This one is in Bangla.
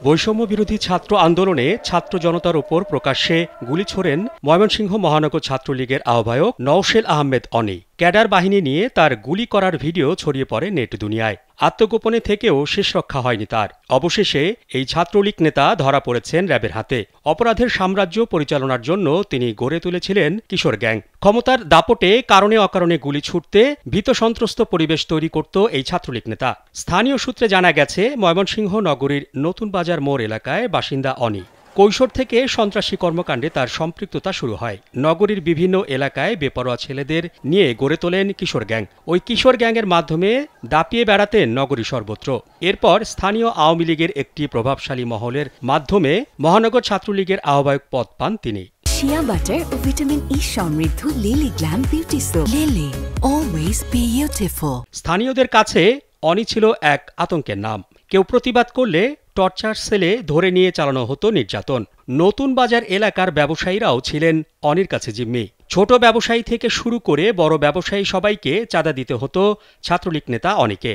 বৈষম্য বিরোধী ছাত্র আন্দোলনে ছাত্র জনতার উপর প্রকাশ্যে গুলি ছোড়েন ময়মনসিংহ মহানগর ছাত্রলীগের আহ্বায়ক নওশেল আহমেদ অনি। ক্যাডার বাহিনী নিয়ে তার গুলি করার ভিডিও ছড়িয়ে পড়ে নেট দুনিয়ায়। আত্মগোপনে থেকেও শেষ রক্ষা হয়নি তার। অবশেষে এই ছাত্রলীগ নেতা ধরা পড়েছেন র্যাবের হাতে। অপরাধের সাম্রাজ্য পরিচালনার জন্য তিনি গড়ে তুলেছিলেন কিশোর গ্যাং। ক্ষমতার দাপটে কারণে অকারণে গুলি ছুটতে ভীতসন্ত্রস্ত পরিবেশ তৈরি করত এই ছাত্রলীগ নেতা। স্থানীয় সূত্রে জানা গেছে, ময়মনসিংহ নগরীর নতুন বাজার মোড় এলাকায় বাসিন্দা অনি। কৈশোর থেকে সন্ত্রাসী কর্মকাণ্ডে তার সম্পৃক্ততা শুরু হয়। নগরীর বিভিন্ন এলাকায় বেপরোয়া ছেলেদের নিয়ে গড়ে তোলেন কিশোর গ্যাং। ওই কিশোর গ্যাংয়ের মাধ্যমে দাপিয়ে বেড়াতেন নগরী সর্বত্র। এরপর স্থানীয় আওয়ামী লীগের একটি প্রভাবশালী মহলের মাধ্যমে মহানগর ছাত্রলীগের আহ্বায়ক পদ পান তিনি। শিয়া বাটার ও ভিটামিন ই সমৃদ্ধ lily glam beauty soap. Lily, always beautiful. স্থানীয়দের কাছে অনি ছিল এক আতঙ্কের নাম। কেউ প্রতিবাদ করলে টর্চার সেলে ধরে নিয়ে চালানো হতো নির্যাতন। নতুন বাজার এলাকার ব্যবসায়ীরাও ছিলেন অনির কাছে জিম্মি। ছোট ব্যবসায়ী থেকে শুরু করে বড় ব্যবসায়ী সবাইকে চাঁদা দিতে হতো ছাত্রলীগ নেতা অনিকে।